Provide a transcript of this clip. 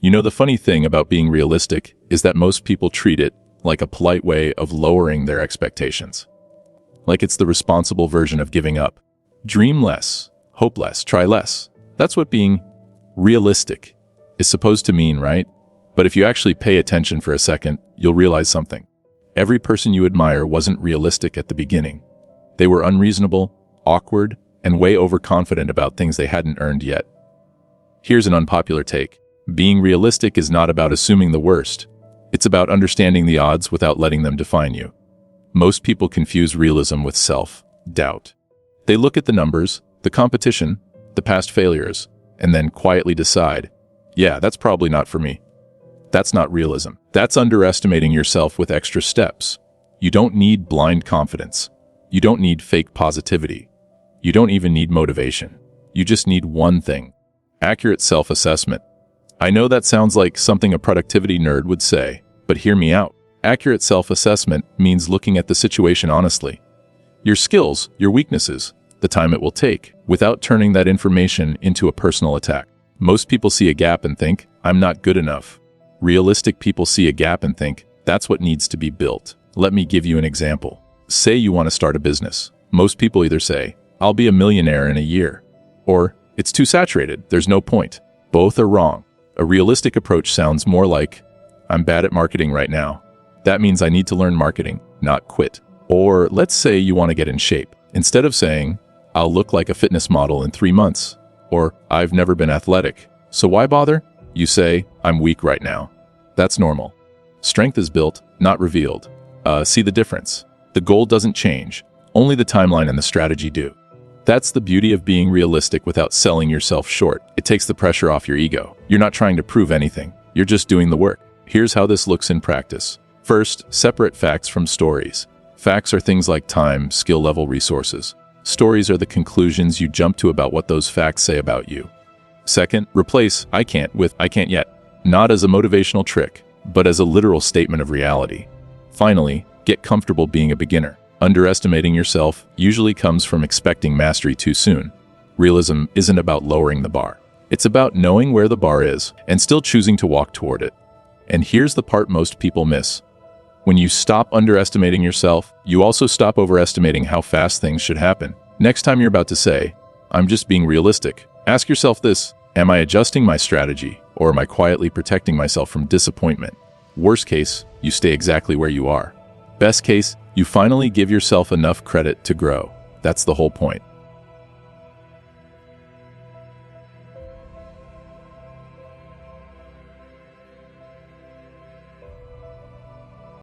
You know, the funny thing about being realistic is that most people treat it like a polite way of lowering their expectations. Like it's the responsible version of giving up. Dream less, hope less, try less. That's what being realistic is supposed to mean, right? But if you actually pay attention for a second, you'll realize something. Every person you admire wasn't realistic at the beginning. They were unreasonable, awkward, and way overconfident about things they hadn't earned yet. Here's an unpopular take. Being realistic is not about assuming the worst. It's about understanding the odds without letting them define you. Most people confuse realism with self-doubt. They look at the numbers, the competition, the past failures, and then quietly decide, yeah, that's probably not for me. That's not realism. That's underestimating yourself with extra steps. You don't need blind confidence. You don't need fake positivity. You don't even need motivation. You just need one thing: accurate self-assessment. I know that sounds like something a productivity nerd would say, but hear me out. Accurate self-assessment means looking at the situation honestly. Your skills, your weaknesses, the time it will take, without turning that information into a personal attack. Most people see a gap and think, I'm not good enough. Realistic people see a gap and think, that's what needs to be built. Let me give you an example. Say you want to start a business. Most people either say, I'll be a millionaire in a year, or it's too saturated, there's no point. Both are wrong. A realistic approach sounds more like, I'm bad at marketing right now. That means I need to learn marketing, not quit. Or let's say you want to get in shape. Instead of saying, I'll look like a fitness model in 3 months, or I've never been athletic, so why bother? You say, I'm weak right now. That's normal. Strength is built, not revealed. See the difference? The goal doesn't change, only the timeline and the strategy do. That's the beauty of being realistic without selling yourself short. It takes the pressure off your ego. You're not trying to prove anything. You're just doing the work. Here's how this looks in practice. First, separate facts from stories. Facts are things like time, skill level, resources. Stories are the conclusions you jump to about what those facts say about you. Second, replace I can't with I can't yet. Not as a motivational trick, but as a literal statement of reality. Finally, get comfortable being a beginner. Underestimating yourself usually comes from expecting mastery too soon. Realism isn't about lowering the bar. It's about knowing where the bar is and still choosing to walk toward it. And here's the part most people miss. When you stop underestimating yourself, you also stop overestimating how fast things should happen. Next time you're about to say, I'm just being realistic, ask yourself this: am I adjusting my strategy, or am I quietly protecting myself from disappointment? Worst case, you stay exactly where you are. Best case, you finally give yourself enough credit to grow. That's the whole point.